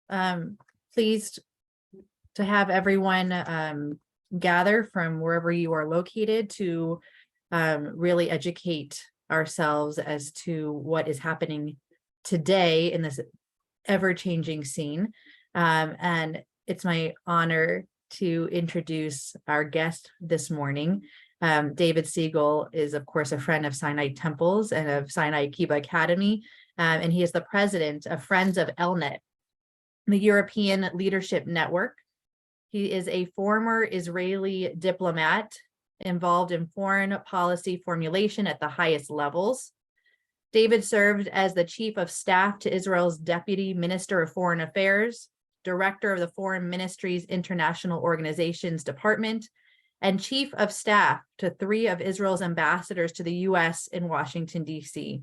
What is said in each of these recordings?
Pleased to have everyone gather from wherever you are located to really educate ourselves as to what is happening today in this ever-changing scene. And it's my honor to introduce our guest this morning. David Siegel is, of course, a friend of Sinai Temples and of Sinai Kibbutz Academy, and he is the president of Friends of Elnet, the European Leadership Network. He is a former Israeli diplomat involved in foreign policy formulation at the highest levels. David served as the chief of staff to Israel's deputy minister of foreign affairs, director of the Foreign Ministry's International Organizations Department, and chief of staff to 3 of Israel's ambassadors to the U.S. in Washington, D.C.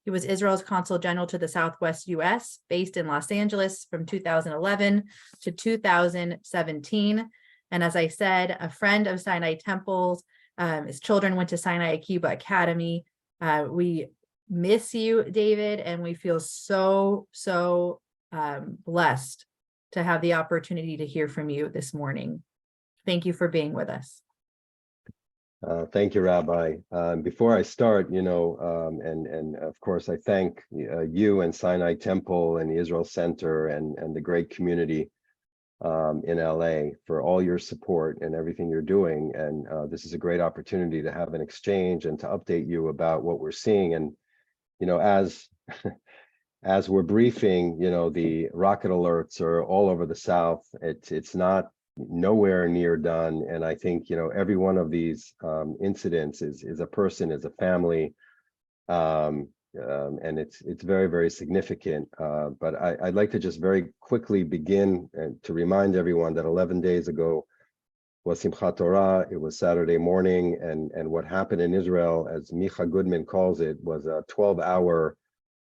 He was Israel's consul general to the Southwest U.S., based in Los Angeles from 2011 to 2017. And as I said, a friend of Sinai Temples. His children went to Sinai Kibbutz Academy. We miss you, David, and we feel so blessed to have the opportunity to hear from you this morning. Thank you for being with us. Thank you, Rabbi. Before I start, and of course, I thank you and Sinai Temple and the Israel Center and the great community in LA for all your support and everything you're doing. And this is a great opportunity to have an exchange and to update you about what we're seeing. And, as we're briefing, the rocket alerts are all over the South. It's not nowhere near done. And I think, every one of these incidents is a person, is a family. And it's very, very significant. But I'd like to just very quickly begin to remind everyone that 11 days ago was Simchat Torah. It was Saturday morning. And what happened in Israel, as Micha Goodman calls it, was a 12-hour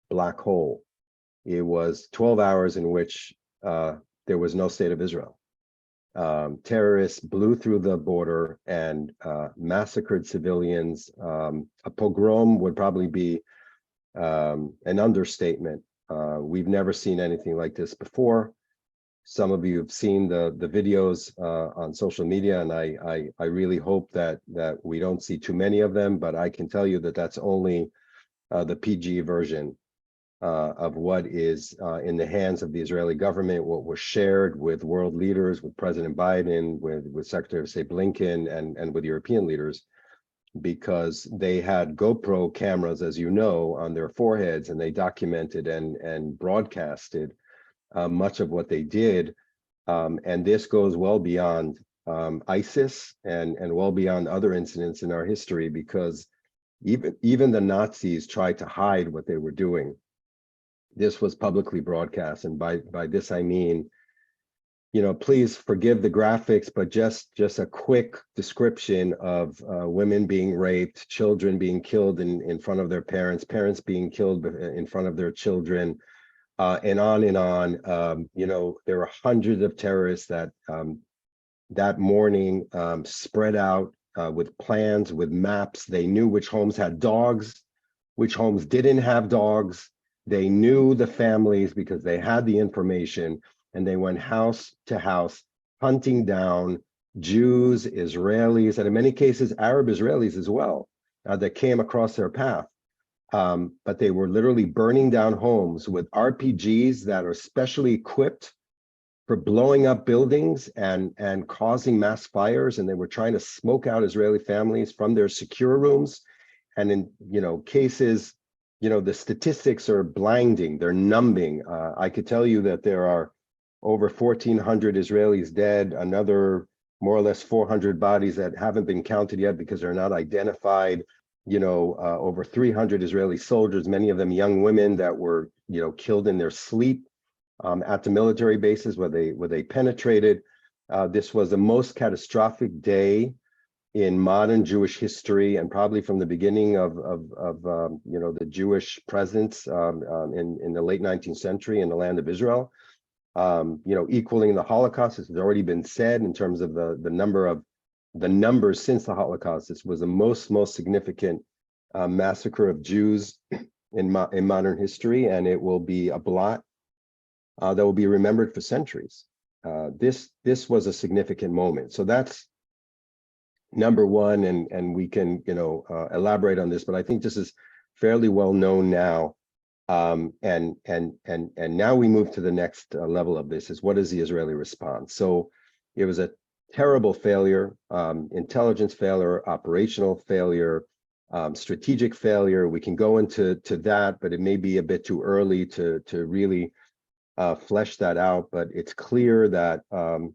black hole. It was 12 hours in which there was no state of Israel. Terrorists blew through the border and massacred civilians. A pogrom would probably be an understatement. We've never seen anything like this before. Some of you have seen the videos on social media, and I really hope that we don't see too many of them, but I can tell you that that's only the PG version of what is in the hands of the Israeli government, what was shared with world leaders, with President Biden, with Secretary of State Blinken, and with European leaders, because they had GoPro cameras, as you know, on their foreheads, and they documented and broadcasted much of what they did. And this goes well beyond ISIS and well beyond other incidents in our history, because even the Nazis tried to hide what they were doing. This was publicly broadcast, and by this I mean, please forgive the graphics, but just a quick description of women being raped, children being killed in front of their parents, parents being killed in front of their children, and on and on. There were hundreds of terrorists that morning spread out with plans, with maps. They knew which homes had dogs, which homes didn't have dogs. They knew the families because they had the information, and they went house to house, hunting down Jews, Israelis, and in many cases, Arab Israelis as well, that came across their path. But they were literally burning down homes with RPGs that are specially equipped for blowing up buildings and causing mass fires. And they were trying to smoke out Israeli families from their secure rooms. And in cases, the statistics are blinding, they're numbing. I could tell you that there are over 1,400 Israelis dead, another more or less 400 bodies that haven't been counted yet because they're not identified. Over 300 Israeli soldiers, many of them young women that were, killed in their sleep at the military bases where they penetrated. This was the most catastrophic day in modern Jewish history, and probably from the beginning of the Jewish presence in the late 19th century in the land of Israel. Equaling the Holocaust, this has already been said in terms of the numbers since the Holocaust. This was the most significant massacre of Jews in modern history, and it will be a blot that will be remembered for centuries. This was a significant moment. So that's number one, and we can elaborate on this, but I think this is fairly well known now. And now we move to the next level of this, is what is the Israeli response? So it was a terrible failure, intelligence failure, operational failure, strategic failure. We can go into that, but it may be a bit too early to really flesh that out. But it's clear that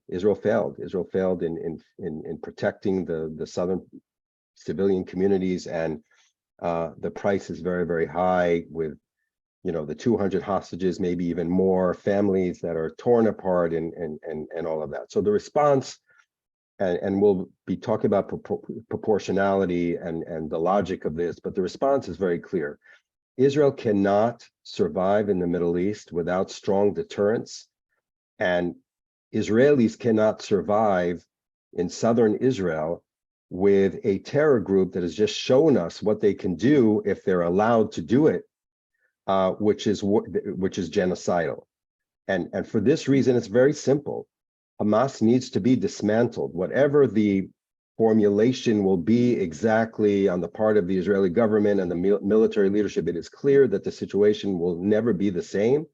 Israel failed. Israel failed in protecting the southern civilian communities, and the price is very, very high, with the 200 hostages, maybe even more, families that are torn apart, and all of that. So the response, and we'll be talking about proportionality and the logic of this, but the response is very clear. Israel cannot survive in the Middle East without strong deterrence, and Israelis cannot survive in southern Israel with a terror group that has just shown us what they can do if they're allowed to do it, which is genocidal. And for this reason, it's very simple. Hamas needs to be dismantled. Whatever the formulation will be exactly on the part of the Israeli government and the military leadership, it is clear that the situation will never be the same.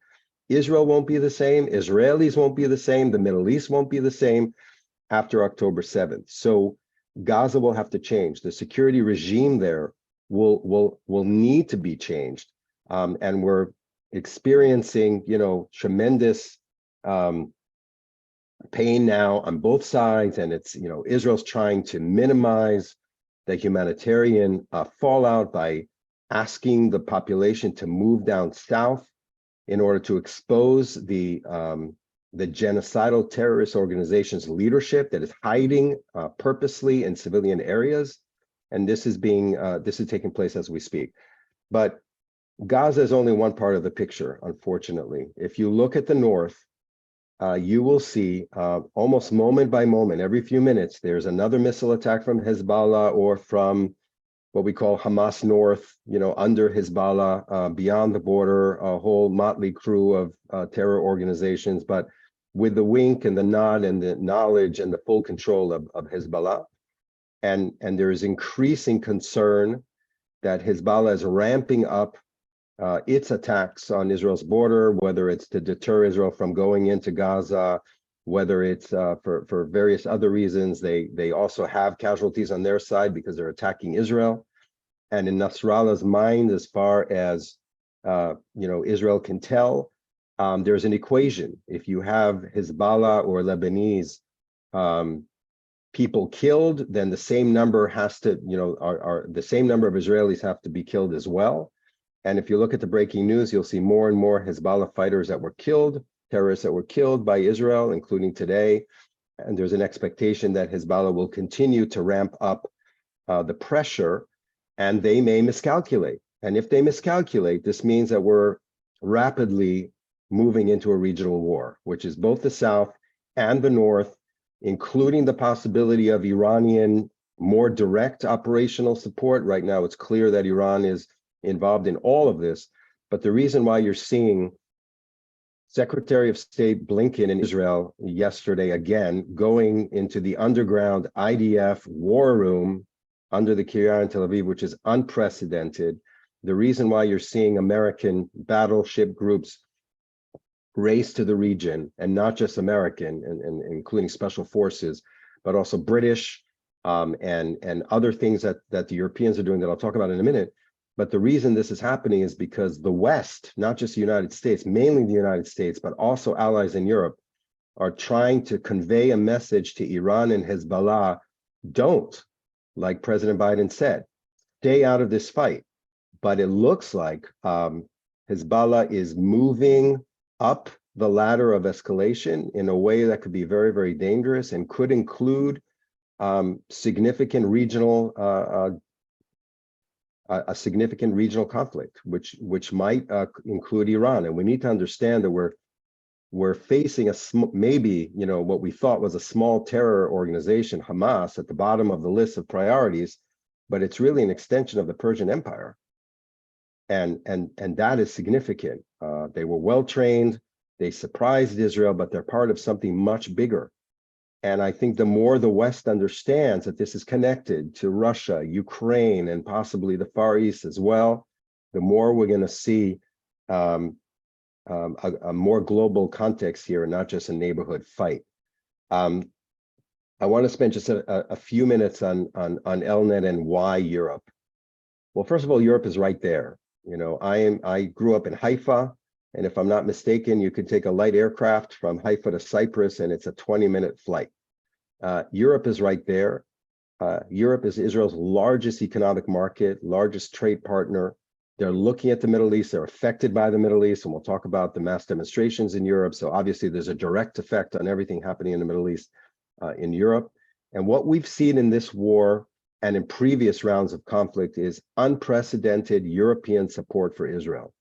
Israel won't be the same. Israelis won't be the same. The Middle East won't be the same after October 7th. So Gaza will have to change. The security regime there will need to be changed. And we're experiencing, tremendous pain now on both sides, and it's, Israel's trying to minimize the humanitarian fallout by asking the population to move down south in order to expose the genocidal terrorist organization's leadership that is hiding purposely in civilian areas, and this is taking place as we speak. But Gaza is only one part of the picture, unfortunately. If you look at the north, you will see almost moment by moment, every few minutes, there's another missile attack from Hezbollah or from what we call Hamas North, under Hezbollah, beyond the border, a whole motley crew of terror organizations, but with the wink and the nod and the knowledge and the full control of Hezbollah. And there is increasing concern that Hezbollah is ramping up its attacks on Israel's border, whether it's to deter Israel from going into Gaza, whether it's for various other reasons. They also have casualties on their side because they're attacking Israel. And in Nasrallah's mind, as far as Israel can tell, there's an equation. If you have Hezbollah or Lebanese people killed, then the same number has to, the same number of Israelis have to be killed as well. And if you look at the breaking news, you'll see more and more Hezbollah fighters that were killed, terrorists that were killed by Israel, including today. And there's an expectation that Hezbollah will continue to ramp up the pressure, and they may miscalculate. And if they miscalculate, this means that we're rapidly moving into a regional war, which is both the South and the North, including the possibility of Iranian more direct operational support. Right now, it's clear that Iran is involved in all of this. But the reason why you're seeing Secretary of State Blinken in Israel yesterday, again, going into the underground IDF war room under the Kiryat in Tel Aviv, which is unprecedented. The reason why you're seeing American battleship groups race to the region, and not just American, and including special forces, but also British and other things that the Europeans are doing that I'll talk about in a minute. But the reason this is happening is because the West, not just the United States, mainly the United States, but also allies in Europe, are trying to convey a message to Iran and Hezbollah: don't, like President Biden said, stay out of this fight. But it looks like Hezbollah is moving up the ladder of escalation in a way that could be very, very dangerous, and could include significant regional a significant regional conflict, which might include Iran. And we need to understand that we're facing maybe what we thought was a small terror organization, Hamas, at the bottom of the list of priorities, but it's really an extension of the Persian Empire, and that is significant. They were well trained. They surprised Israel, but they're part of something much bigger. And I think the more the West understands that this is connected to Russia, Ukraine, and possibly the Far East as well, the more we're going to see a more global context here, and not just a neighborhood fight. I want to spend just a few minutes on Elnet and why Europe. Well, first of all, Europe is right there. You know, I grew up in Haifa, and if I'm not mistaken, you could take a light aircraft from Haifa to Cyprus, and it's a 20-minute flight. Europe is right there. Europe is Israel's largest economic market, largest trade partner. They're looking at the Middle East. They're affected by the Middle East, and we'll talk about the mass demonstrations in Europe. So obviously, there's a direct effect on everything happening in the Middle East in Europe. And what we've seen in this war and in previous rounds of conflict is unprecedented European support for Israel.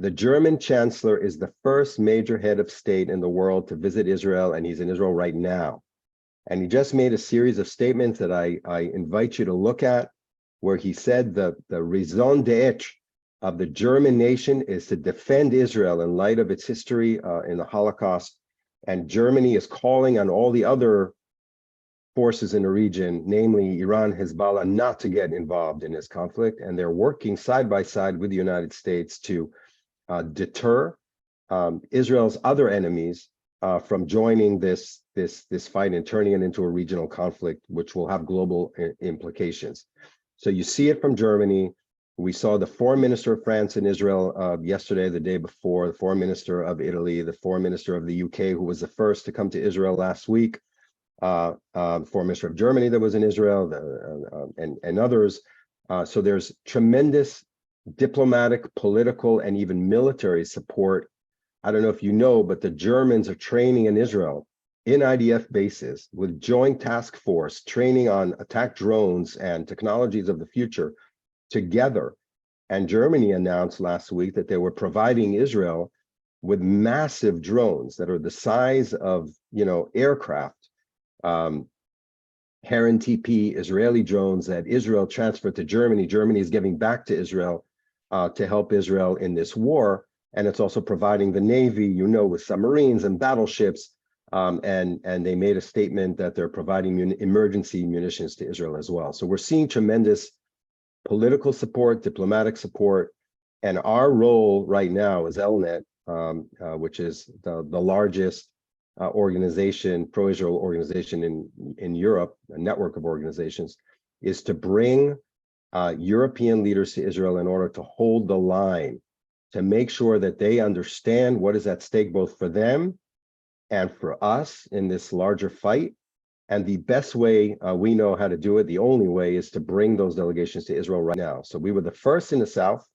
The German chancellor is the first major head of state in the world to visit Israel, and he's in Israel right now. And he just made a series of statements that I invite you to look at, where he said the raison d'etre of the German nation is to defend Israel in light of its history in the Holocaust. And Germany is calling on all the other forces in the region, namely Iran, Hezbollah, not to get involved in this conflict. And they're working side by side with the United States to deter Israel's other enemies from joining this fight and turning it into a regional conflict, which will have global implications. So you see it from Germany. We saw the foreign minister of France in Israel yesterday, the day before, the foreign minister of Italy, the foreign minister of the UK, who was the first to come to Israel last week, the foreign minister of Germany that was in Israel, and others. So there's tremendous diplomatic, political, and even military support. I don't know if you know, but the Germans are training in Israel in IDF bases with joint task force training on attack drones and technologies of the future together. And Germany announced last week that they were providing Israel with massive drones that are the size of, you know, aircraft, Heron TP Israeli drones that Israel transferred to Germany. Germany is giving back to Israel to help Israel in this war. And it's also providing the Navy, you know, with submarines and battleships. And they made a statement that they're providing emergency munitions to Israel as well. So we're seeing tremendous political support, diplomatic support, and our role right now as Elnet, which is the largest organization, pro-Israel organization in Europe, a network of organizations, is to bring European leaders to Israel in order to hold the line, to make sure that they understand what is at stake both for them and for us in this larger fight. And the best way we know how to do it, the only way, is to bring those delegations to Israel right now. So we were the first in the South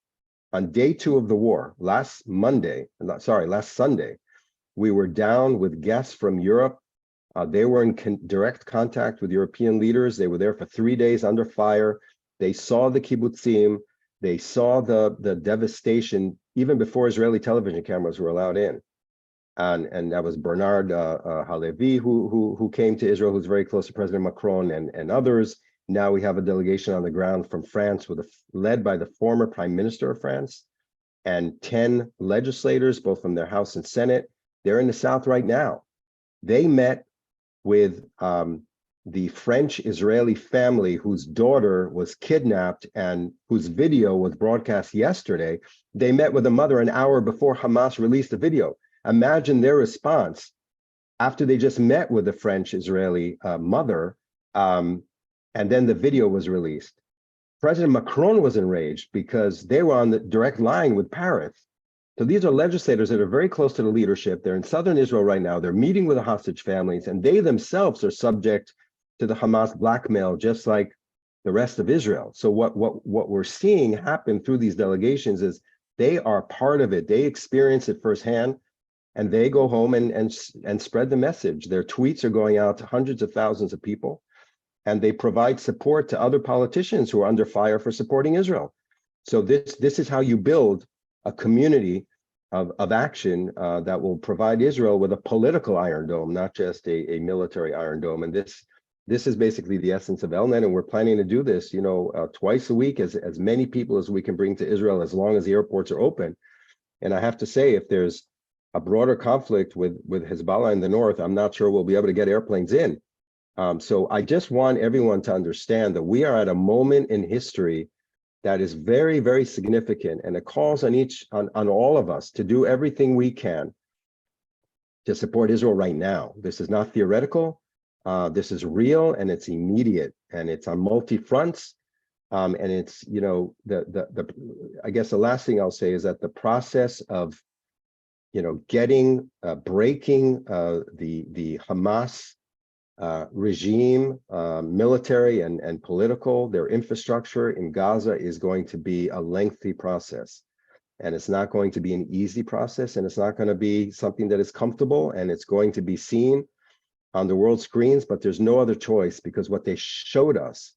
on day 2 of the war, last Sunday. We were down with guests from Europe. They were in direct contact with European leaders. They were there for 3 days under fire. They saw the kibbutzim. They saw the devastation even before Israeli television cameras were allowed in. And that was Bernard Halevi, who came to Israel, who's very close to President Macron and others. Now we have a delegation on the ground from France, led by the former Prime Minister of France, and 10 legislators, both from their House and Senate. They're in the South right now. They met with the French-Israeli family whose daughter was kidnapped and whose video was broadcast yesterday. They met with the mother an hour before Hamas released the video. Imagine their response after they just met with the French-Israeli mother, and then the video was released. President Macron was enraged because they were on the direct line with Paris. So these are legislators that are very close to the leadership. They're in southern Israel right now. They're meeting with the hostage families, and they themselves are subject to the Hamas blackmail, just like the rest of Israel. So what we're seeing happen through these delegations is they are part of it. They experience it firsthand, and they go home and spread the message. Their tweets are going out to hundreds of thousands of people, and they provide support to other politicians who are under fire for supporting Israel. So this is how you build a community of action that will provide Israel with a political Iron Dome, not just a military Iron Dome. And this is basically the essence of Elnet, and we're planning to do this, twice a week, as many people as we can bring to Israel, as long as the airports are open. And I have to say, if there's a broader conflict with Hezbollah in the north, I'm not sure we'll be able to get airplanes in. So I just want everyone to understand that we are at a moment in history that is very, very significant, and it calls on all of us to do everything we can to support Israel right now. This is not theoretical. This is real, and it's immediate, and it's on multi fronts. And it's, you know, I guess the last thing I'll say is that the process of, you know, breaking the Hamas regime, military and political, their infrastructure in Gaza is going to be a lengthy process. And it's not going to be an easy process, and it's not going to be something that is comfortable, and it's going to be seen on the world screens, but there's no other choice, because what they showed us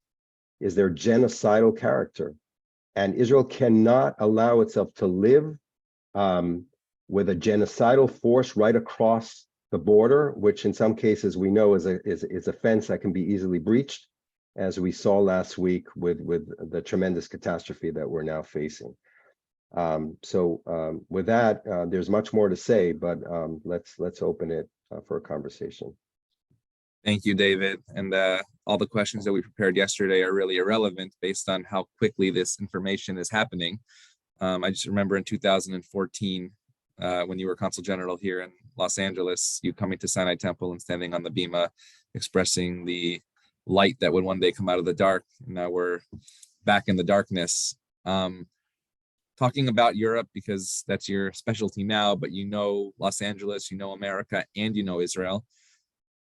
is their genocidal character. And Israel cannot allow itself to live with a genocidal force right across the border, which in some cases we know is a fence that can be easily breached, as we saw last week with the tremendous catastrophe that we're now facing. With that, there's much more to say, but let's open it for a conversation. Thank you, David. And all the questions that we prepared yesterday are really irrelevant based on how quickly this information is happening. I just remember in 2014, when you were Consul General here in Los Angeles, you coming to Sinai Temple and standing on the bima, expressing the light that would one day come out of the dark. And now we're back in the darkness. Talking about Europe, because that's your specialty now, but you know Los Angeles, you know America, and you know Israel.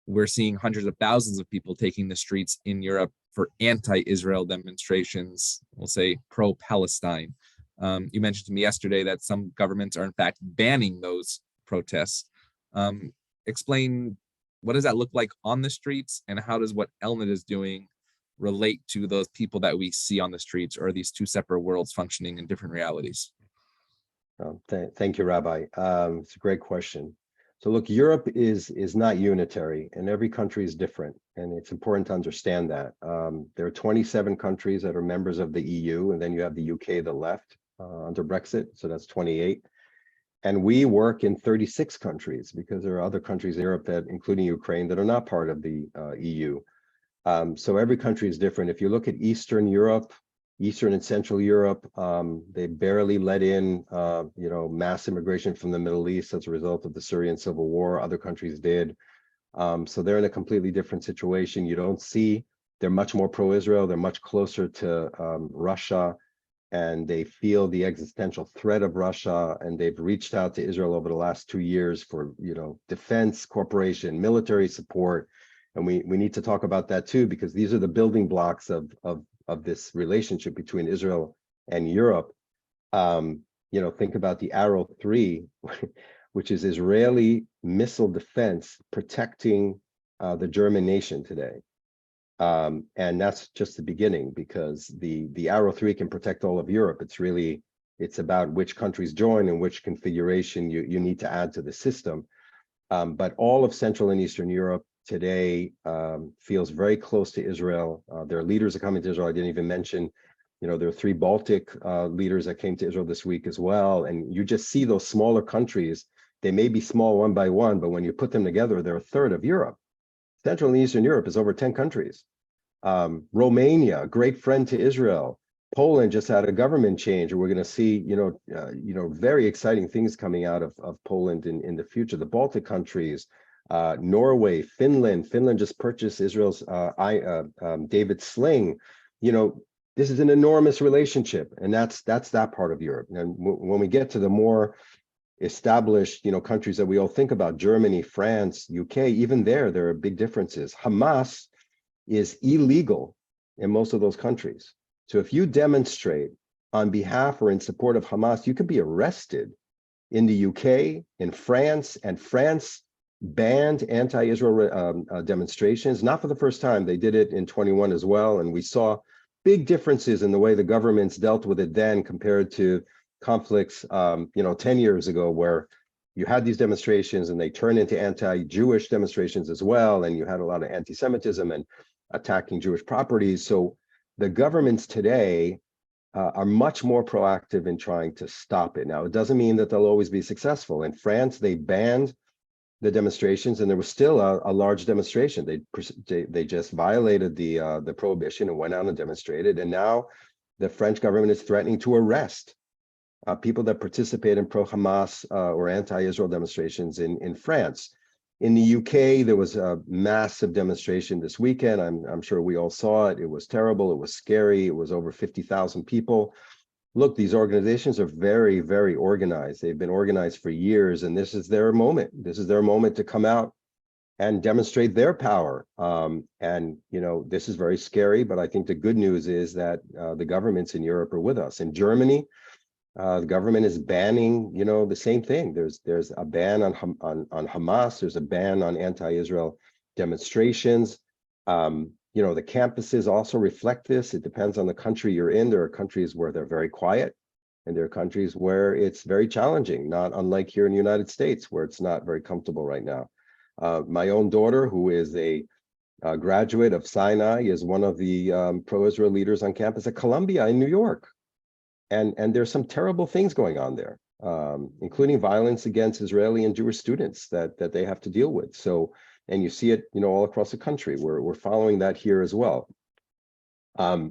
We're seeing hundreds of thousands of people taking the streets in Europe for anti-Israel demonstrations, we'll say pro-Palestine. You mentioned to me yesterday that some governments are in fact banning those protests. Explain, what does that look like on the streets, and how does what Elnet is doing relate to those people that we see on the streets, or are these two separate worlds functioning in different realities? Thank you, Rabbi. It's a great question. So look, Europe is not unitary, and every country is different, and it's important to understand that. There are 27 countries that are members of the EU, and then you have the UK, the left, under Brexit, so that's 28. And we work in 36 countries, because there are other countries in Europe, that, including Ukraine, that are not part of the EU. So every country is different. If you look at Eastern Europe, Eastern and Central Europe, they barely let in, mass immigration from the Middle East as a result of the Syrian civil war. Other countries did. So they're in a completely different situation. You don't see, they're much more pro-Israel. They're much closer to Russia, and they feel the existential threat of Russia. And they've reached out to Israel over the last 2 years for, defense, cooperation, military support. And we need to talk about that too, because these are the building blocks of this relationship between Israel and Europe. Think about the Arrow 3, which is Israeli missile defense protecting the German nation today. And that's just the beginning, because the Arrow 3 can protect all of Europe. It's about which countries join and which configuration you need to add to the system. But all of Central and Eastern Europe today feels very close to Israel. Their leaders are coming to Israel. I didn't even mention, there are 3 Baltic leaders that came to Israel this week as well. And you just see those smaller countries. They may be small one by one, but when you put them together, they're a third of Europe. Central and Eastern Europe is over 10 countries. Romania, a great friend to Israel. Poland just had a government change, and we're going to see, very exciting things coming out of Poland in the future. The Baltic countries, Norway, Finland just purchased Israel's David Sling. This is an enormous relationship, and that's that part of Europe. And when we get to the more established, countries that we all think about, Germany, France, UK, even there are big differences. Hamas is illegal in most of those countries. So if you demonstrate on behalf or in support of Hamas, you could be arrested. In the UK, in France, and France banned anti-Israel demonstrations, not for the first time. They did it in 21 as well. And we saw big differences in the way the governments dealt with it then compared to conflicts, 10 years ago, where you had these demonstrations and they turned into anti-Jewish demonstrations as well. And you had a lot of anti-Semitism and attacking Jewish properties. So the governments today are much more proactive in trying to stop it. Now, it doesn't mean that they'll always be successful. In France, they banned the demonstrations, and there was still a large demonstration. They just violated the prohibition and went out and demonstrated. And now the French government is threatening to arrest people that participate in pro-Hamas or anti-Israel demonstrations in France. In the UK, there was a massive demonstration this weekend. I'm sure we all saw it. It was terrible. It was scary. It was over 50,000 people. Look, these organizations are very, very organized. They've been organized for years, and this is their moment. This is their moment to come out and demonstrate their power. And, you know, this is very scary, but I think the good news is that the governments in Europe are with us. In Germany, the government is banning, you know, the same thing. There's a ban on Hamas. There's a ban on anti-Israel demonstrations. You know, the campuses also reflect this. It depends on the country you're in. There are countries where they're very quiet, and there are countries where it's very challenging, not unlike here in the United States, where it's not very comfortable right now. My own daughter, who is a graduate of Sinai, is one of the pro-Israel leaders on campus at Columbia in New York. And there's some terrible things going on there, including violence against Israeli and Jewish students that they have to deal with. So, and you see it, you know, all across the country. We're following that here as well. But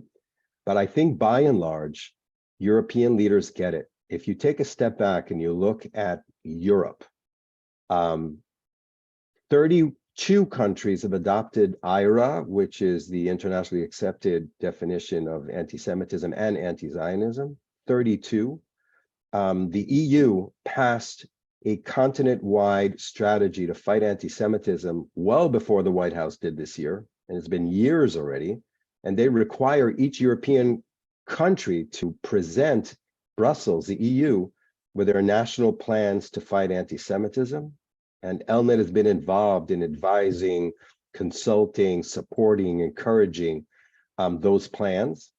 I think by and large, European leaders get it. If you take a step back and you look at Europe, 32 countries have adopted IRA, which is the internationally accepted definition of anti-Semitism and anti-Zionism. 32. The EU passed a continent-wide strategy to fight anti-Semitism well before the White House did this year, and it's been years already. And they require each European country to present Brussels, the EU, with their national plans to fight anti-Semitism. And Elnet has been involved in advising, consulting, supporting, encouraging those plans,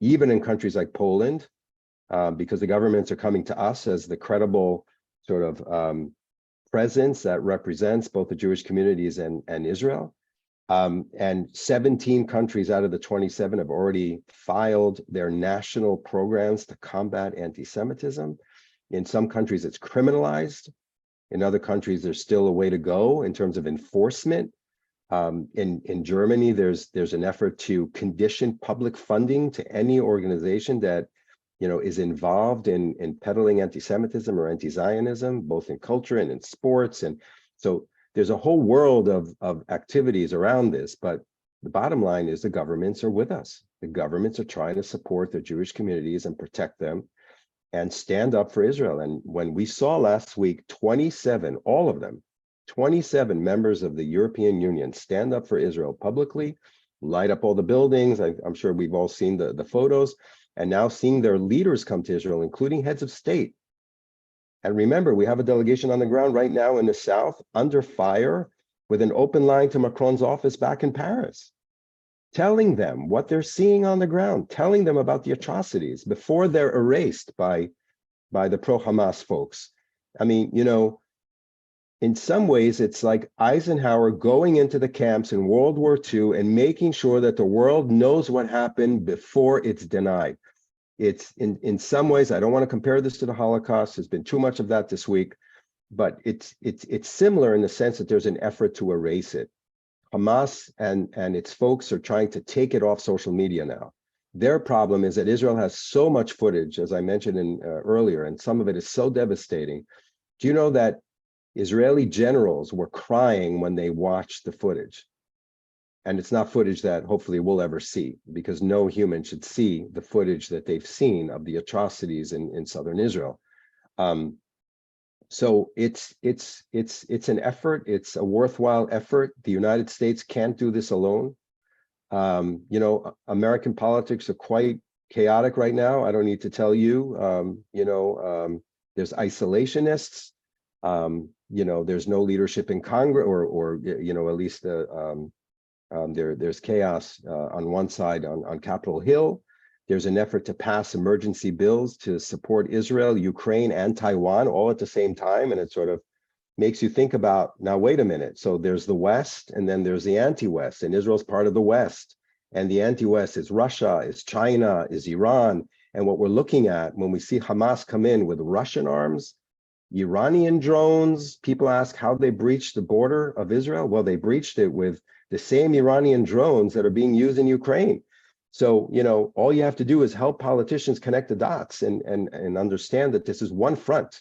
even in countries like Poland, because the governments are coming to us as the credible sort of presence that represents both the Jewish communities and Israel. And 17 countries out of the 27 have already filed their national programs to combat anti-Semitism. In some countries, it's criminalized. In other countries, there's still a way to go in terms of enforcement. In Germany, there's an effort to condition public funding to any organization that, you know, is involved in peddling anti-Semitism or anti-Zionism, both in culture and in sports. And so there's a whole world of activities around this, but the bottom line is the governments are with us. The governments are trying to support the Jewish communities and protect them and stand up for Israel. And when we saw last week, 27, all of them, 27 members of the European Union stand up for Israel publicly, light up all the buildings. I'm sure we've all seen the photos, and now seeing their leaders come to Israel, including heads of state. And remember, we have a delegation on the ground right now in the south under fire with an open line to Macron's office back in Paris, telling them what they're seeing on the ground, telling them about the atrocities before they're erased by the pro-Hamas folks. I mean, you know, in some ways, it's like Eisenhower going into the camps in World War II and making sure that the world knows what happened before it's denied. It's in some ways, I don't want to compare this to the Holocaust. There's been too much of that this week, but it's similar in the sense that there's an effort to erase it. Hamas and its folks are trying to take it off social media now. Their problem is that Israel has so much footage, as I mentioned earlier, and some of it is so devastating. Do you know that Israeli generals were crying when they watched the footage? And it's not footage that hopefully we'll ever see, because no human should see the footage that they've seen of the atrocities in southern Israel. So it's an effort. It's a worthwhile effort. The United States can't do this alone. You know, American politics are quite chaotic right now. I don't need to tell you. You know, there's isolationists. You know, there's no leadership in Congress, or you know, at least there's chaos on one side on Capitol Hill. There's an effort to pass emergency bills to support Israel, Ukraine, and Taiwan all at the same time. And it sort of makes you think about, now, wait a minute. So there's the West, and then there's the anti-West, and Israel's part of the West. And the anti-West is Russia, is China, is Iran. And what we're looking at when we see Hamas come in with Russian arms, Iranian drones, people ask how they breached the border of Israel. Well, they breached it with the same Iranian drones that are being used in Ukraine. So, all you have to do is help politicians connect the dots and understand that this is one front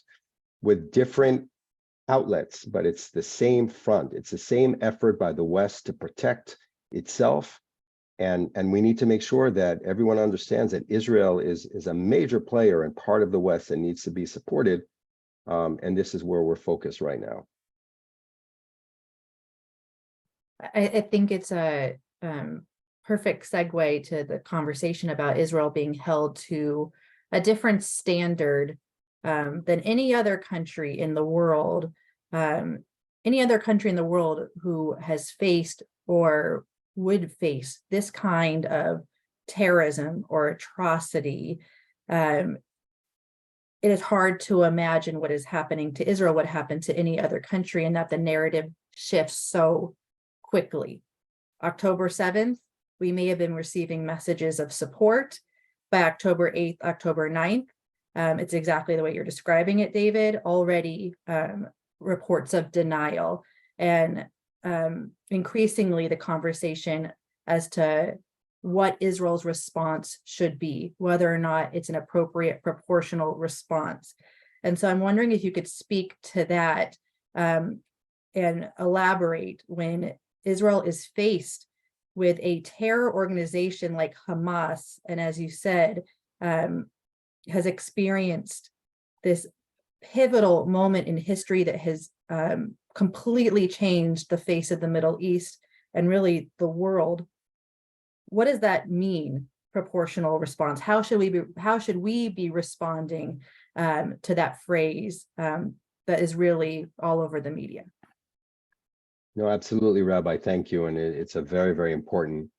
with different outlets, but it's the same front. It's the same effort by the West to protect itself. And we need to make sure that everyone understands that Israel is a major player and part of the West that needs to be supported. And this is where we're focused right now. I think it's a perfect segue to the conversation about Israel being held to a different standard than any other country in the world. Any other country in the world who has faced or would face this kind of terrorism or atrocity. It is hard to imagine what is happening to Israel, what happened to any other country, and that the narrative shifts so quickly. October 7th, we may have been receiving messages of support. By October 8th, October 9th, it's exactly the way you're describing it, David, already reports of denial, and increasingly the conversation as to what Israel's response should be, whether or not it's an appropriate proportional response. And so I'm wondering if you could speak to that and elaborate when Israel is faced with a terror organization like Hamas, and as you said, has experienced this pivotal moment in history that has completely changed the face of the Middle East and really the world. What does that mean, proportional response? How should we be responding to that phrase that is really all over the media? No, absolutely, Rabbi. Thank you. And it's a very, very important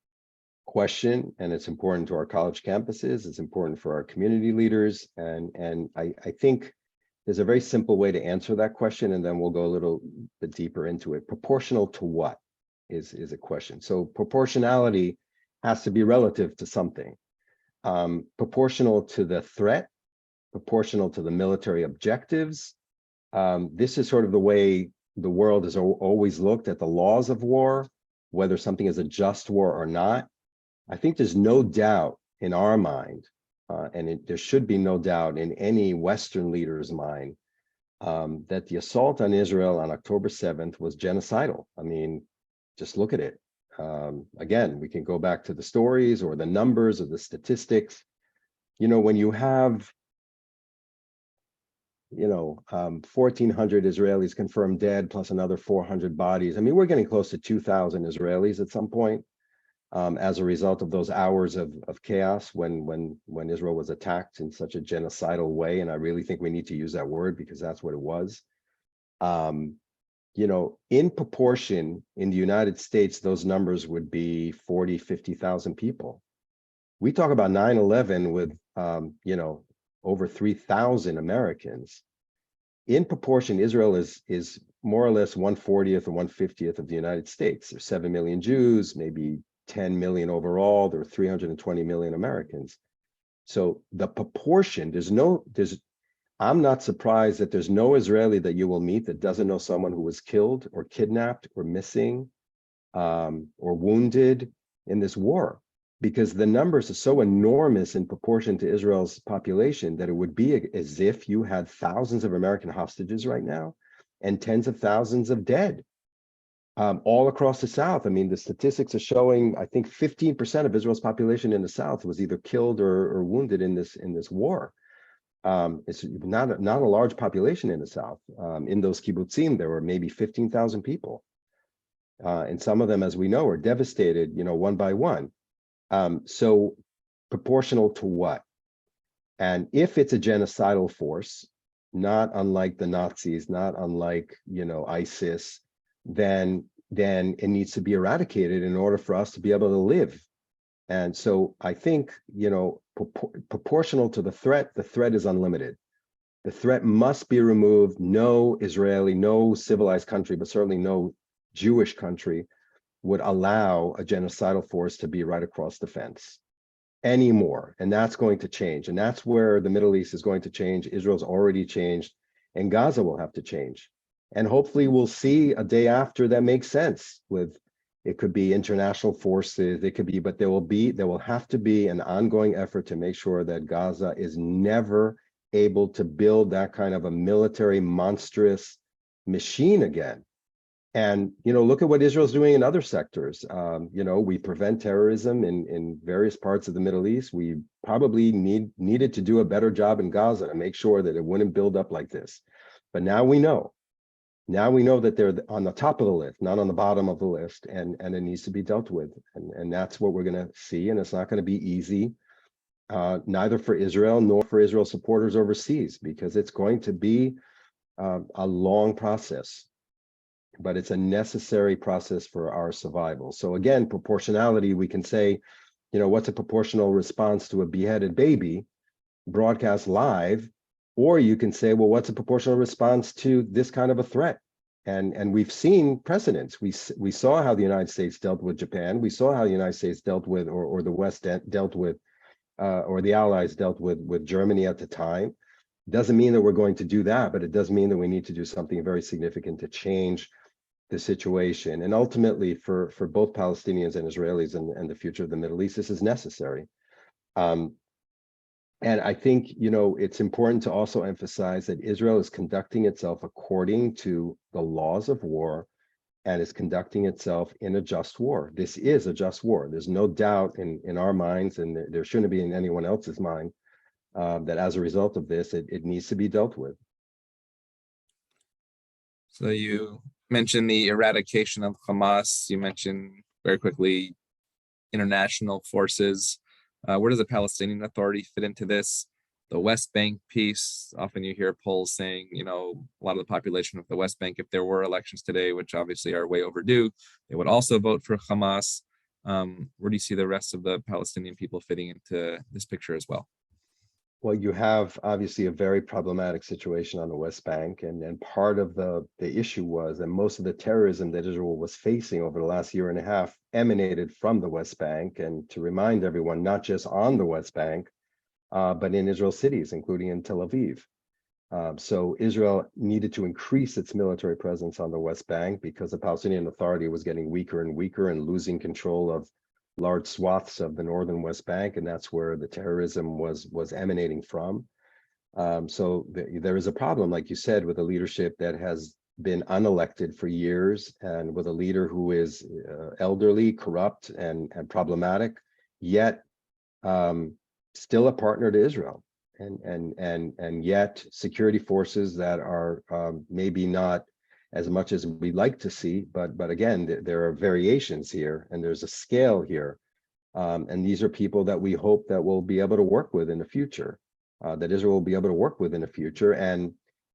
question, and it's important to our college campuses. It's important for our community leaders. And I think there's a very simple way to answer that question, and then we'll go a little bit deeper into it. Proportional to what is a question. So proportionality has to be relative to something. Proportional to the threat, proportional to the military objectives. This is sort of the way the world has always looked at the laws of war, whether something is a just war or not. I think there's no doubt in our mind, there should be no doubt in any Western leader's mind, that the assault on Israel on October 7th was genocidal. I mean, just look at it. Again, we can go back to the stories or the numbers or the statistics. When you have 1,400 Israelis confirmed dead, plus another 400 bodies. I mean, we're getting close to 2,000 Israelis at some point as a result of those hours of chaos when Israel was attacked in such a genocidal way. And I really think we need to use that word because that's what it was. In proportion in the United States, those numbers would be 40, 50,000 people. We talk about 9/11 with, over 3,000 Americans. In proportion, Israel is more or less 1/40th or 1/50th of the United States. There's 7 million Jews, maybe 10 million overall. There are 320 million Americans. So the proportion, I'm not surprised that there's no Israeli that you will meet that doesn't know someone who was killed or kidnapped or missing or wounded in this war, because the numbers are so enormous in proportion to Israel's population that it would be as if you had thousands of American hostages right now and tens of thousands of dead all across the South. I mean, the statistics are showing, I think 15% of Israel's population in the South was either killed or wounded in this war. It's not a large population in the South. In those kibbutzim, there were maybe 15,000 people. And some of them, as we know, are devastated, one by one. So proportional to what? And if it's a genocidal force, not unlike the Nazis, not unlike, ISIS, then it needs to be eradicated in order for us to be able to live. And so I think, proportional to the threat is unlimited. The threat must be removed. No Israeli, no civilized country, but certainly no Jewish country would allow a genocidal force to be right across the fence. anymore. And that's going to change. And that's where the Middle East is going to change. Israel's already changed, and Gaza will have to change. And hopefully we'll see a day after that makes sense with, it could be international forces, it could be, but there will have to be an ongoing effort to make sure that Gaza is never able to build that kind of a military monstrous machine again. And, look at what Israel's doing in other sectors. We prevent terrorism in various parts of the Middle East. We probably needed to do a better job in Gaza to make sure that it wouldn't build up like this. But now we know. Now we know that they're on the top of the list, not on the bottom of the list, and it needs to be dealt with. And that's what we're going to see. And it's not going to be easy, neither for Israel nor for Israel supporters overseas, because it's going to be a long process. But it's a necessary process for our survival. So again, proportionality, we can say, what's a proportional response to a beheaded baby broadcast live? Or you can say, well, what's a proportional response to this kind of a threat? And we've seen precedents. We saw how the United States dealt with Japan. We saw how the United States dealt with, or the West dealt with, or the Allies dealt with Germany at the time. Doesn't mean that we're going to do that, but it does mean that we need to do something very significant to change the situation. And ultimately, for both Palestinians and Israelis and the future of the Middle East, this is necessary. And I think, it's important to also emphasize that Israel is conducting itself according to the laws of war and is conducting itself in a just war. This is a just war. There's no doubt in our minds, and there shouldn't be in anyone else's mind, that as a result of this, it needs to be dealt with. So you mentioned the eradication of Hamas. You mentioned very quickly international forces. Where does the Palestinian Authority fit into this? The West Bank piece, often you hear polls saying, a lot of the population of the West Bank, if there were elections today, which obviously are way overdue, they would also vote for Hamas. Where do you see the rest of the Palestinian people fitting into this picture as well? Well, you have obviously a very problematic situation on the West Bank, and part of the issue was that most of the terrorism that Israel was facing over the last year and a half emanated from the West Bank. And to remind everyone, not just on the West Bank, but in Israel cities, including in Tel Aviv. So Israel needed to increase its military presence on the West Bank because the Palestinian Authority was getting weaker and weaker and losing control of large swaths of the northern West Bank, and that's where the terrorism was emanating from. So there is a problem, like you said, with a leadership that has been unelected for years, and with a leader who is elderly, corrupt, and problematic, yet still a partner to Israel, and yet security forces that are maybe not as much as we'd like to see, but again, there are variations here, and there's a scale here, and these are people that we hope that we'll be able to work with in the future, that Israel will be able to work with in the future. And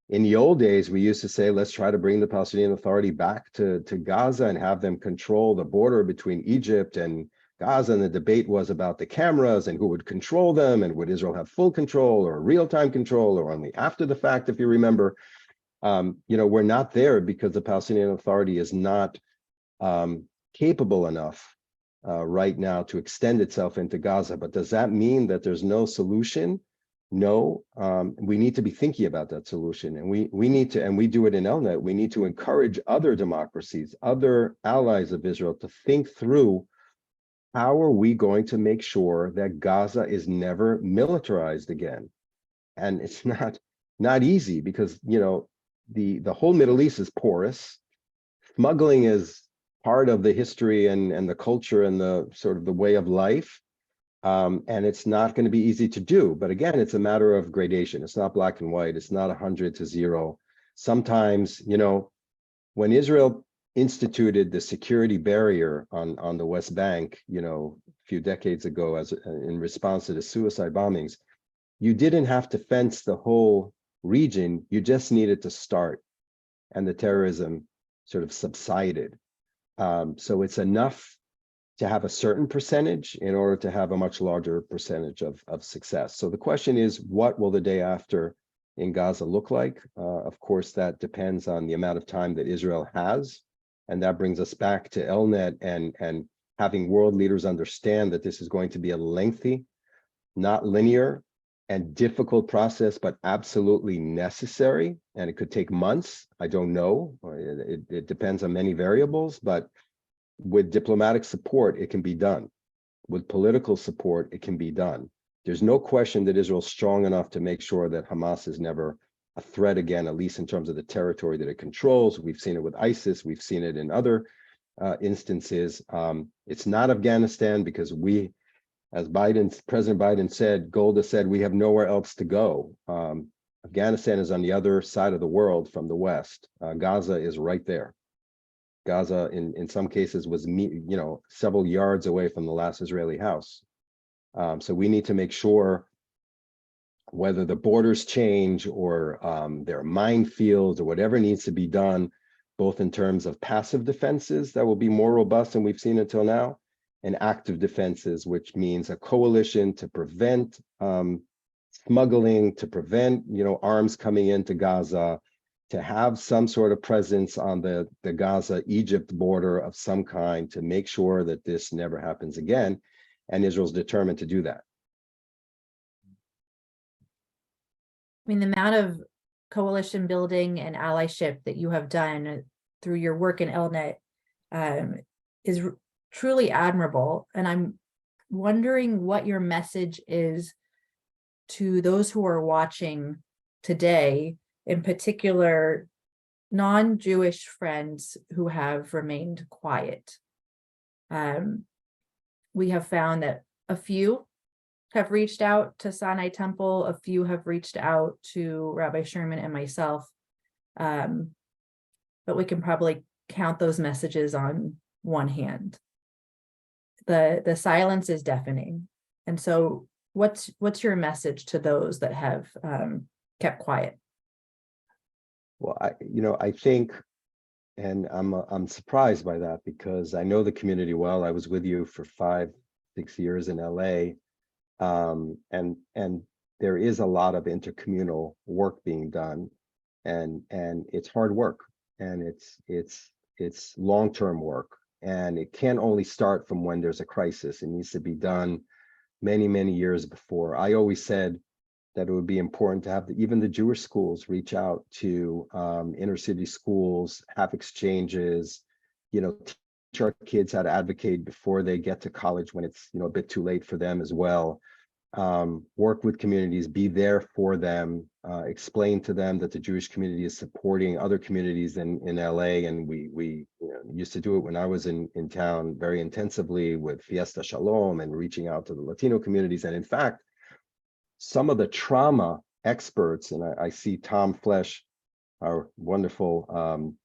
in the old days, we used to say, let's try to bring the Palestinian Authority back to Gaza and have them control the border between Egypt and Gaza, and the debate was about the cameras and who would control them, and would Israel have full control or real-time control or only after the fact, if you remember. We're not there because the Palestinian Authority is not capable enough right now to extend itself into Gaza. But does that mean that there's no solution? No, we need to be thinking about that solution, and we need to, and we do it in Elnet, we need to encourage other democracies, other allies of Israel, to think through, how are we going to make sure that Gaza is never militarized again? And it's not easy, because the whole Middle East is porous. Smuggling is part of the history and the culture and the sort of the way of life. And it's not going to be easy to do. But again, it's a matter of gradation. It's not black and white. It's not 100 to 0. Sometimes, when Israel instituted the security barrier on the West Bank, a few decades ago, in response to the suicide bombings, you didn't have to fence the whole region, you just needed to start, and the terrorism sort of subsided. So it's enough to have a certain percentage in order to have a much larger percentage of success. So the question is, what will the day after in Gaza look like? Of course, that depends on the amount of time that Israel has, and that brings us back to Elnet and having world leaders understand that this is going to be a lengthy not linear and difficult process, but absolutely necessary. And it could take months. I don't know. It depends on many variables, but with diplomatic support, it can be done. With political support, it can be done. There's no question that Israel's strong enough to make sure that Hamas is never a threat again, at least in terms of the territory that it controls. We've seen it with ISIS. We've seen it in other instances. It's not Afghanistan because we, as President Biden said, Golda said, we have nowhere else to go. Afghanistan is on the other side of the world from the West. Gaza is right there. Gaza, in some cases, was several yards away from the last Israeli house. So we need to make sure, whether the borders change or there are minefields or whatever needs to be done, both in terms of passive defenses that will be more robust than we've seen until now, and active defenses, which means a coalition to prevent smuggling, to prevent arms coming into Gaza, to have some sort of presence on the Gaza-Egypt border of some kind to make sure that this never happens again. And Israel's determined to do that. I mean, the amount of coalition building and allyship that you have done through your work in Elnet is truly admirable. And I'm wondering what your message is to those who are watching today, in particular, non-Jewish friends who have remained quiet. We have found that a few have reached out to Sinai Temple, a few have reached out to Rabbi Sherman and myself, but we can probably count those messages on one hand. The silence is deafening. And so what's your message to those that have kept quiet? Well, I think, and I'm surprised by that because I know the community well. I was with you for 5-6 years in LA, and there is a lot of intercommunal work being done, and it's hard work, and it's long-term work, and it can't only start from when there's a crisis. It needs to be done many years before. I always said that it would be important to have even the Jewish schools reach out to inner city schools, have exchanges, teach our kids how to advocate before they get to college when it's a bit too late for them as well. Work with communities, be there for them, explain to them that the Jewish community is supporting other communities in LA, and we used to do it when I was in town very intensively with Fiesta Shalom and reaching out to the Latino communities. And in fact, some of the trauma experts, and I see Tom Flesh, our wonderful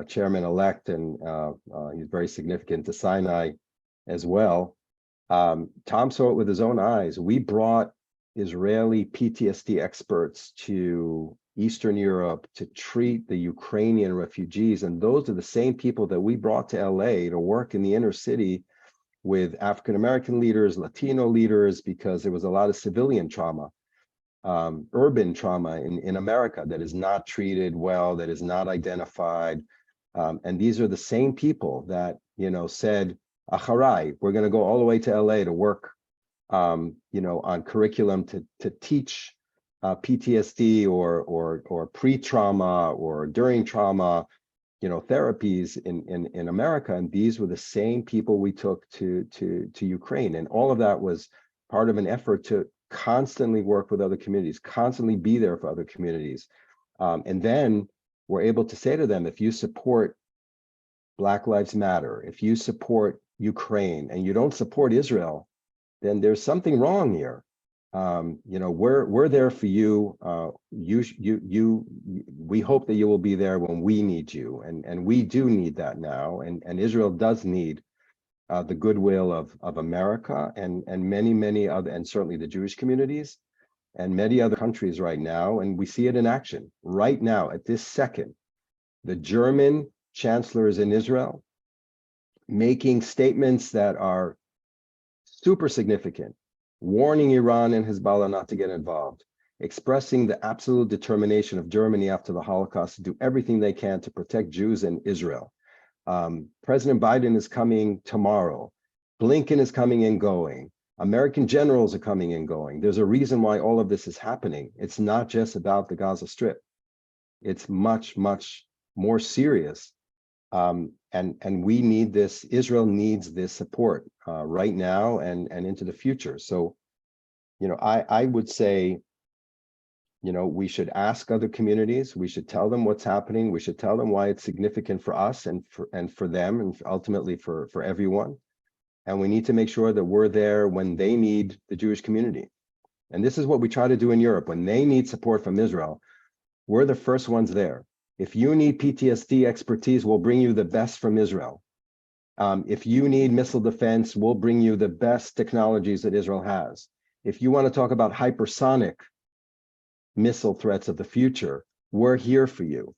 chairman-elect, and he's very significant to Sinai as well. Tom saw it with his own eyes. We brought Israeli PTSD experts to Eastern Europe to treat the Ukrainian refugees, and those are the same people that we brought to LA to work in the inner city with African-American leaders, Latino leaders, because there was a lot of civilian trauma, urban trauma in America that is not treated well, that is not identified. And these are the same people that, said, Acharai, we're going to go all the way to LA to work, on curriculum to teach PTSD or pre-trauma or during trauma, therapies in America. And these were the same people we took to Ukraine. And all of that was part of an effort to constantly work with other communities, constantly be there for other communities. And then we're able to say to them, if you support Black Lives Matter, if you support Ukraine and you don't support Israel, then there's something wrong here. We're there for you. We hope that you will be there when we need you, and we do need that now. And Israel does need the goodwill of America and many other, and certainly the Jewish communities and many other countries right now. And we see it in action right now at this second. The German chancellor is in Israel, making statements that are super significant, warning Iran and Hezbollah not to get involved, expressing the absolute determination of Germany after the Holocaust to do everything they can to protect Jews in Israel. President Biden is coming tomorrow. Blinken is coming and going. American generals are coming and going. There's a reason why all of this is happening. It's not just about the Gaza Strip. It's much, much more serious. And we need this, Israel needs this support right now and into the future. So, I would say, we should ask other communities, we should tell them what's happening, we should tell them why it's significant for us and for them and ultimately for everyone. And we need to make sure that we're there when they need the Jewish community. And this is what we try to do in Europe. When they need support from Israel, we're the first ones there. If you need PTSD expertise, we'll bring you the best from Israel. If you need missile defense, we'll bring you the best technologies that Israel has. If you want to talk about hypersonic missile threats of the future, we're here for you.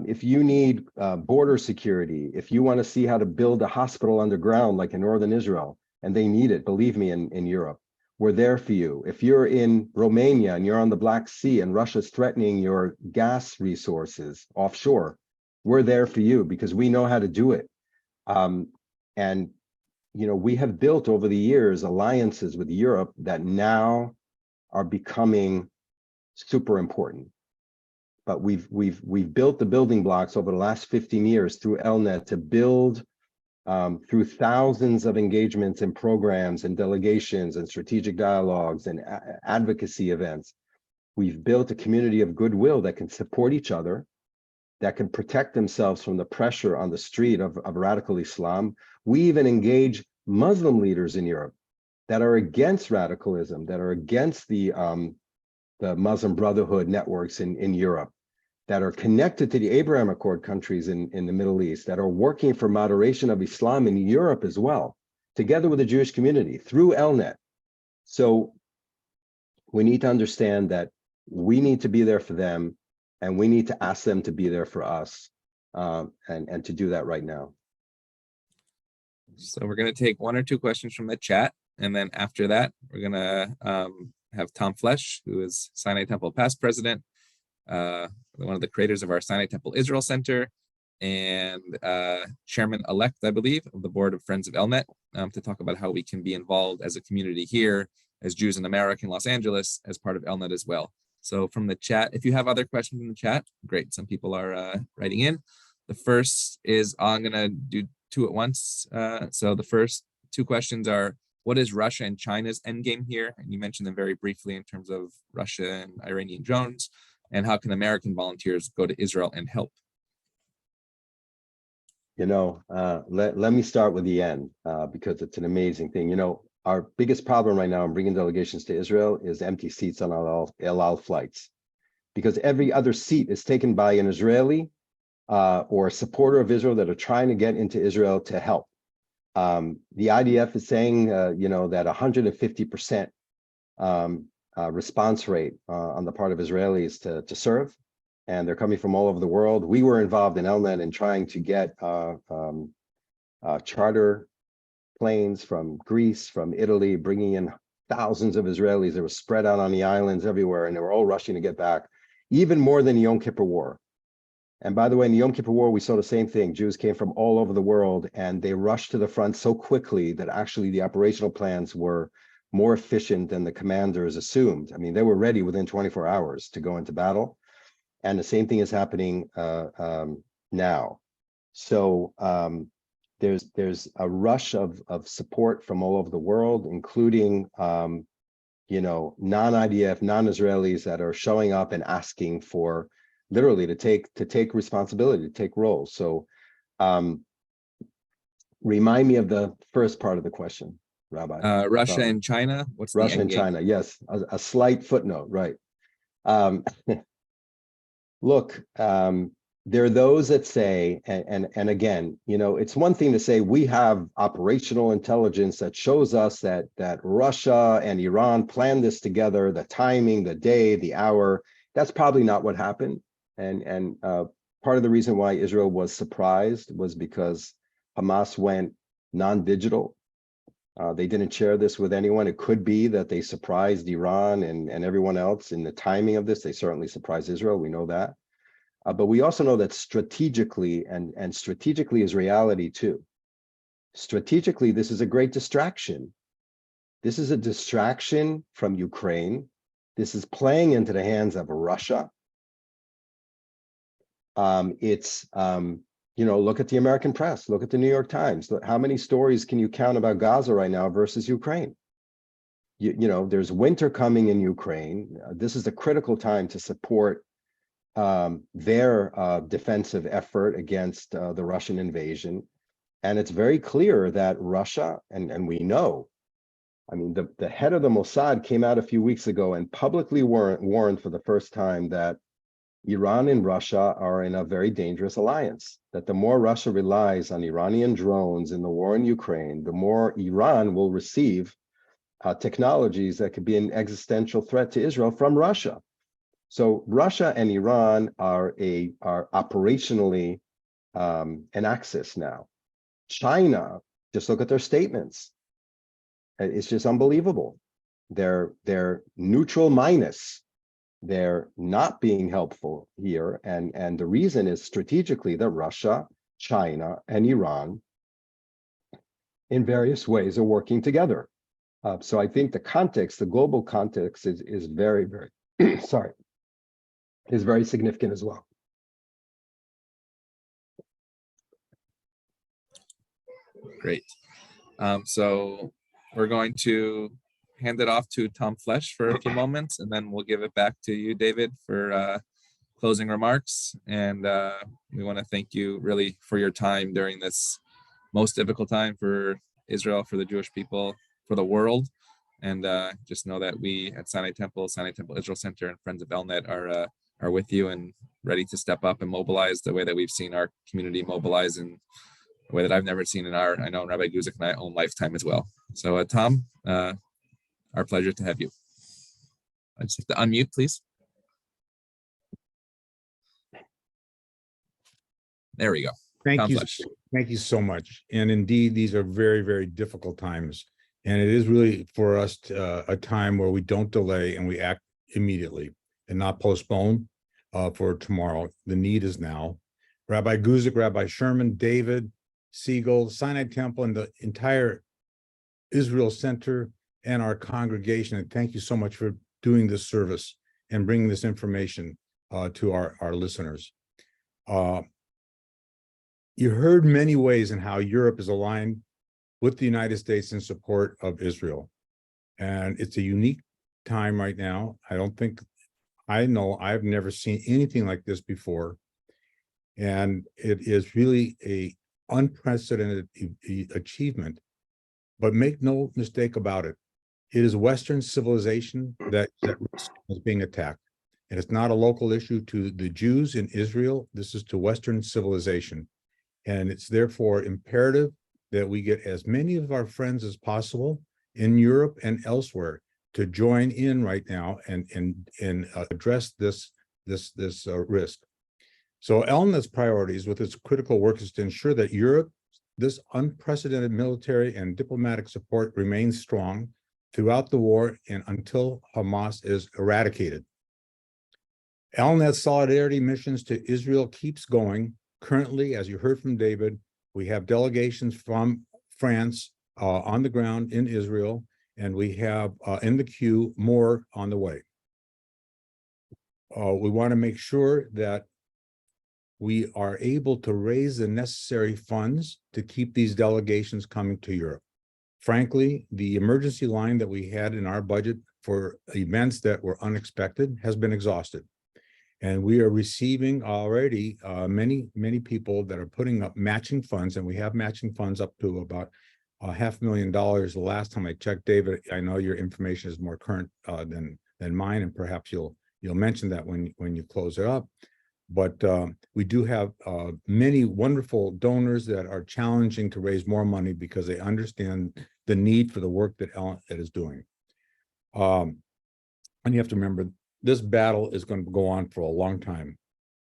If you need border security, if you want to see how to build a hospital underground like in northern Israel, and they need it, believe me, in Europe, we're there for you. If you're in Romania and you're on the Black Sea and Russia's threatening your gas resources offshore, we're there for you because we know how to do it. And we have built over the years alliances with Europe that now are becoming super important. But we've built the building blocks over the last 15 years through Elnet to build through thousands of engagements and programs and delegations and strategic dialogues and advocacy events. We've built a community of goodwill that can support each other, that can protect themselves from the pressure on the street of radical Islam. We even engage Muslim leaders in Europe that are against radicalism, that are against the Muslim Brotherhood networks in Europe, that are connected to the Abraham Accord countries in the Middle East, that are working for moderation of Islam in Europe as well, together with the Jewish community through Elnet. So we need to understand that we need to be there for them, and we need to ask them to be there for us, and to do that right now. So we're going to take one or two questions from the chat, and then after that, we're going to have Tom Flesch, who is Sinai Temple past president, one of the creators of our Sinai Temple Israel Center, and chairman-elect, I believe, of the board of Friends of Elnet, to talk about how we can be involved as a community here, as Jews in America in Los Angeles, as part of Elnet as well. So from the chat, if you have other questions in the chat, great. Some people are writing in. The first is, I'm going to do two at once. So the first two questions are, what is Russia and China's endgame here? And you mentioned them very briefly in terms of Russia and Iranian drones. And how can American volunteers go to Israel and help? Let me start with the end, because it's an amazing thing. Our biggest problem right now in bringing delegations to Israel is empty seats on El Al flights, because every other seat is taken by an Israeli or a supporter of Israel that are trying to get into Israel to help. The IDF is saying, that 150% response rate on the part of Israelis to serve, and they're coming from all over the world. We were involved in Elnet in trying to get charter planes from Greece, from Italy, bringing in thousands of Israelis. They were spread out on the islands everywhere, and they were all rushing to get back, even more than the Yom Kippur War. And by the way, in the Yom Kippur War, we saw the same thing. Jews came from all over the world, and they rushed to the front so quickly that actually the operational plans were more efficient than the commanders assumed. I mean, they were ready within 24 hours to go into battle. And the same thing is happening now. So there's a rush of support from all over the world, including non-IDF, non-Israelis that are showing up and asking for literally to take responsibility, to take roles. So remind me of the first part of the question, Rabbi. Russia and China. What's Russia the and China? Yes, a slight footnote, right? Look, there are those that say, and again, it's one thing to say we have operational intelligence that shows us that Russia and Iran planned this together, the timing, the day, the hour. That's probably not what happened. And part of the reason why Israel was surprised was because Hamas went non-digital. They didn't share this with anyone. It could be that they surprised Iran and everyone else in the timing of this. They certainly surprised Israel. We know that. But we also know that strategically, and strategically is reality too. Strategically, this is a great distraction. This is a distraction from Ukraine. This is playing into the hands of Russia. Look at the American press, look at the New York Times. Look, how many stories can you count about Gaza right now versus Ukraine? There's winter coming in Ukraine. This is a critical time to support their defensive effort against the Russian invasion. And it's very clear that Russia, and we know, the head of the Mossad came out a few weeks ago and publicly warned for the first time that Iran and Russia are in a very dangerous alliance, that the more Russia relies on Iranian drones in the war in Ukraine, the more Iran will receive technologies that could be an existential threat to Israel from Russia. So Russia and Iran are operationally an axis now. China, just look at their statements. It's just unbelievable. They're neutral minus. They're not being helpful here. And the reason is strategically that Russia, China, and Iran in various ways are working together. So I think the context, the global context is very, very, is very significant as well. Great. So we're going to hand it off to Tom Flesch for a few moments, and then we'll give it back to you, David, for closing remarks. And we want to thank you really for your time during this most difficult time for Israel, for the Jewish people, for the world. And just know that we at Sinai Temple Israel Center, and Friends of Elnet are with you and ready to step up and mobilize the way that we've seen our community mobilize in a way that I've never seen in Rabbi Guzik and I own lifetime as well. So Tom, our pleasure to have you. I just have to unmute, please. There we go. Thank you. Flesch. Thank you so much. And indeed, these are very, very difficult times. And it is really for us a time where we don't delay and we act immediately and not postpone for tomorrow. The need is now. Rabbi Guzik, Rabbi Sherman, David, Siegel, Sinai Temple, and the entire Israel Center and our congregation. And thank you so much for doing this service and bringing this information to our listeners. You heard many ways in how Europe is aligned with the United States in support of Israel. And it's a unique time right now. I've never seen anything like this before. And it is really a unprecedented achievement. But make no mistake about it. It is Western civilization that is being attacked. And it's not a local issue to the Jews in Israel. This is to Western civilization. And it's therefore imperative that we get as many of our friends as possible in Europe and elsewhere to join in right now and address this risk. So Elnet's priorities with its critical work is to ensure that Europe, this unprecedented military and diplomatic support remains strong throughout the war and until Hamas is eradicated. Elnet's solidarity missions to Israel keeps going. Currently, as you heard from David, we have delegations from France on the ground in Israel, and we have in the queue more on the way. We want to make sure that we are able to raise the necessary funds to keep these delegations coming to Europe. Frankly, the emergency line that we had in our budget for events that were unexpected has been exhausted. And we are receiving already many people that are putting up matching funds, and we have matching funds up to about $500,000. The last time I checked, David, I know your information is more current than mine, and perhaps you'll mention that when you close it up. But we do have many wonderful donors that are challenging to raise more money because they understand the need for the work that Elnet is doing. And you have to remember, this battle is going to go on for a long time,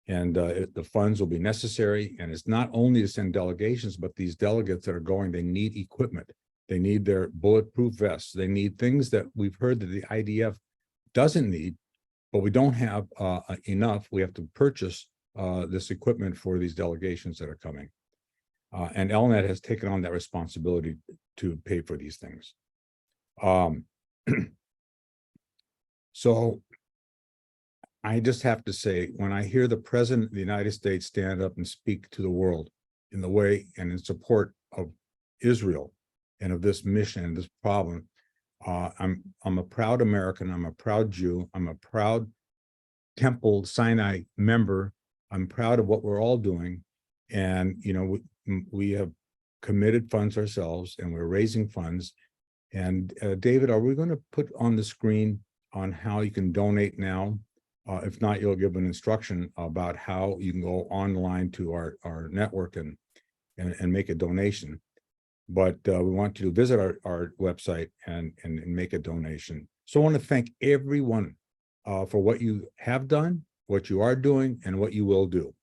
and the funds will be necessary. And it's not only to send delegations, but these delegates that are going, they need equipment. They need their bulletproof vests. They need things that we've heard that the IDF doesn't need, but we don't have enough. We have to purchase this equipment for these delegations that are coming. And Elnet has taken on that responsibility to pay for these things. Um, so I just have to say, when I hear the President of the United States stand up and speak to the world in the way and in support of Israel and of this mission and this problem, I'm a proud American. I'm a proud Jew. I'm a proud Temple Sinai member. I'm proud of what we're all doing, and we have committed funds ourselves, and we're raising funds. And David, are we going to put on the screen on how you can donate now? If not, you'll give an instruction about how you can go online to our network and make a donation. But we want you to visit our website and make a donation. So I want to thank everyone for what you have done, what you are doing, and what you will do.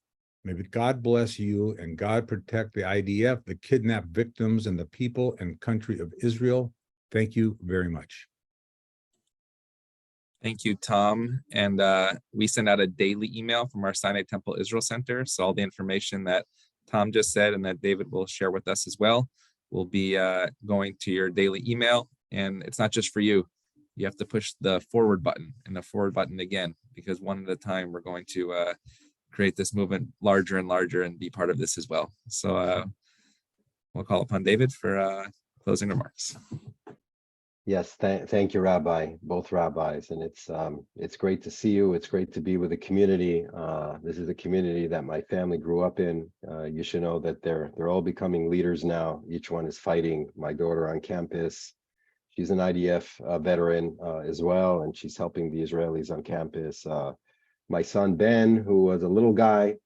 May God bless you and God protect the IDF, the kidnapped victims, and the people and country of Israel. Thank you very much. Thank you, Tom. And we send out a daily email from our Sinai Temple Israel Center. So all the information that Tom just said and that David will share with us as well will be going to your daily email. And it's not just for you. You have to push the forward button and the forward button again, because one at a time, we're going to create this movement larger and larger and be part of this as well. So we'll call upon David for closing remarks. Yes, thank you, Rabbi, both rabbis, and it's great to see you. It's great to be with the community. This is a community that my family grew up in. You should know that they're all becoming leaders now. Each one is fighting. My daughter on campus, she's an IDF veteran as well, and she's helping the Israelis on campus. My son Ben, who was a little guy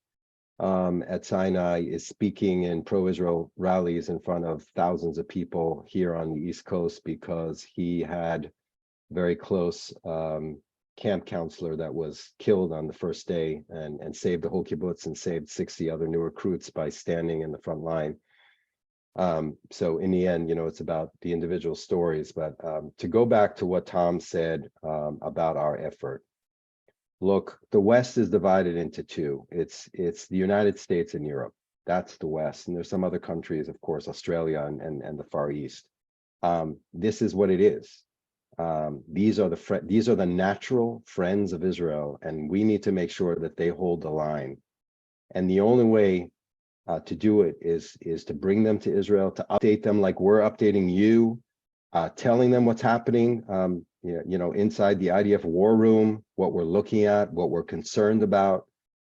at Sinai, is speaking in pro-Israel rallies in front of thousands of people here on the East Coast because he had very close camp counselor that was killed on the first day and saved the whole kibbutz and saved 60 other new recruits by standing in the front line. So in the end, it's about the individual stories. But to go back to what Tom said about our effort, look, the West is divided into two. It's the United States and Europe. That's the West. And there's some other countries, of course, Australia and the Far East. This is what it is. These are the natural friends of Israel, and we need to make sure that they hold the line. And the only way to do it is to bring them to Israel, to update them like we're updating you, telling them what's happening inside the IDF war room, what we're looking at, what we're concerned about.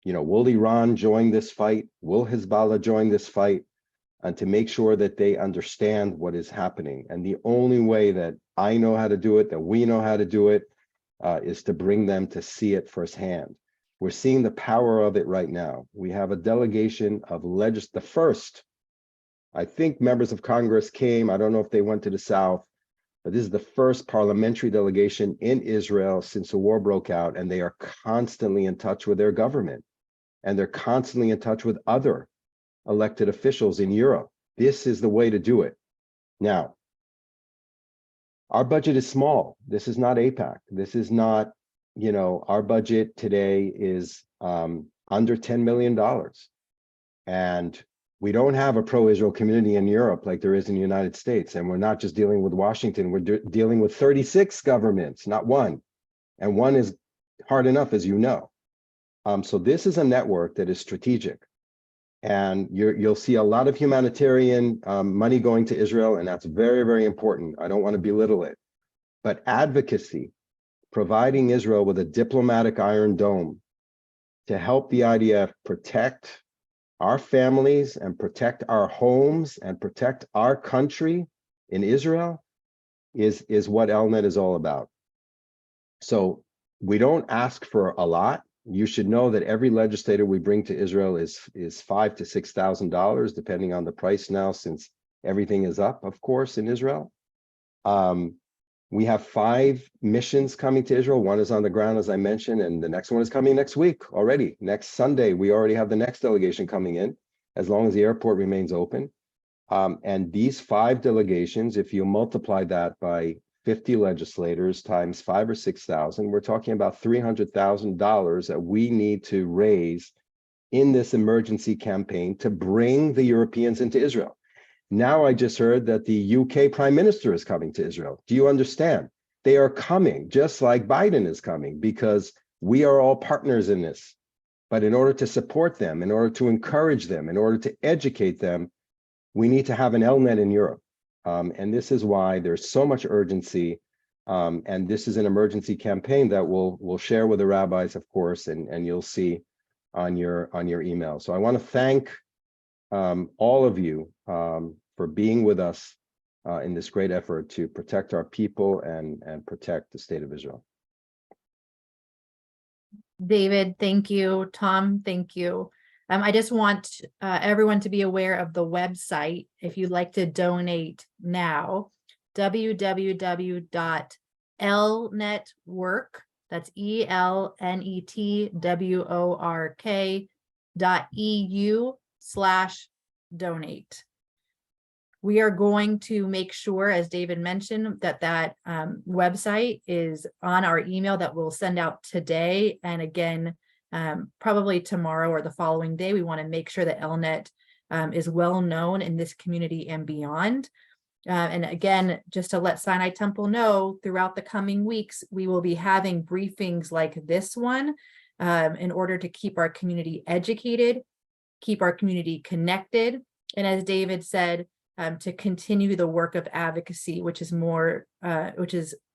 Will Iran join this fight? Will Hezbollah join this fight? And to make sure that they understand what is happening. And the only way that I know how to do it, that we know how to do it, is to bring them to see it firsthand. We're seeing the power of it right now. We have a delegation of the first, I think, members of Congress came. I don't know if they went to the South. But this is the first parliamentary delegation in Israel since the war broke out, and they are constantly in touch with their government, and they're constantly in touch with other elected officials in Europe. This is the way to do it. Now, our budget is small. This is not AIPAC. This is not, our budget today is under $10 million. And we don't have a pro-Israel community in Europe like there is in the United States. And we're not just dealing with Washington, we're dealing with 36 governments, not one. And one is hard enough, as you know. So this is a network that is strategic. And you'll see a lot of humanitarian money going to Israel, and that's very, very important. I don't want to belittle it. But advocacy, providing Israel with a diplomatic iron dome to help the IDF protect our families and protect our homes and protect our country in Israel is what Elnet is all about. So we don't ask for a lot. You should know that every legislator we bring to Israel is $5,000 to $6,000, depending on the price now, since everything is up, of course, in Israel. We have 5 missions coming to Israel. One is on the ground, as I mentioned, and the next one is coming next week already. Next Sunday, we already have the next delegation coming in, as long as the airport remains open. And these 5 delegations, if you multiply that by 50 legislators times 5,000 or 6,000, we're talking about $300,000 that we need to raise in this emergency campaign to bring the Europeans into Israel. Now I just heard that the UK Prime Minister is coming to Israel. Do you understand? They are coming just like Biden is coming because we are all partners in this. But in order to support them, in order to encourage them, in order to educate them, we need to have an Elnet in Europe. And this is why there's so much urgency. And this is an emergency campaign that we'll share with the rabbis, of course, and you'll see on your email. So I want to thank all of you for being with us in this great effort to protect our people and protect the state of Israel. David, thank you. Tom, thank you. I just want everyone to be aware of the website if you'd like to donate now. www.elnetwork, that's ELNETWORK.EU/donate. We are going to make sure, as David mentioned, that website is on our email that we'll send out today. And again, probably tomorrow or the following day, we want to make sure that Elnet is well known in this community and beyond. And again, just to let Sinai Temple know, throughout the coming weeks, we will be having briefings like this one in order to keep our community educated, keep our community connected, and as David said, to continue the work of advocacy, which is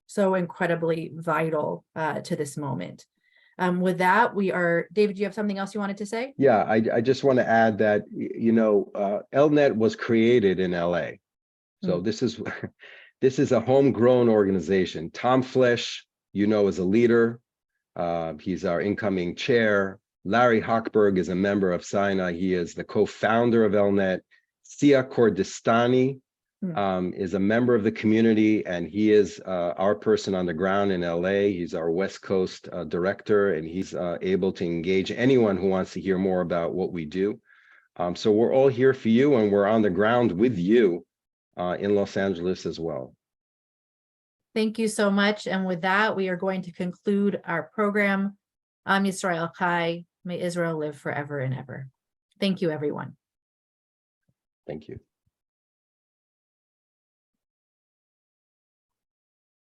so incredibly vital to this moment. With that, David, do you have something else you wanted to say? Yeah, I just want to add that, Elnet was created in LA. So this is a homegrown organization. Tom Flesch, is a leader. He's our incoming chair. Larry Hochberg is a member of Sinai. He is the co-founder of Elnet. Sia Kordestani is a member of the community, and he is our person on the ground in LA. He's our West Coast director, and he's able to engage anyone who wants to hear more about what we do. So we're all here for you, and we're on the ground with you in Los Angeles as well. Thank you so much. And with that, we are going to conclude our program. Am Yisrael Chai. May Israel live forever and ever. Thank you, everyone. Thank you.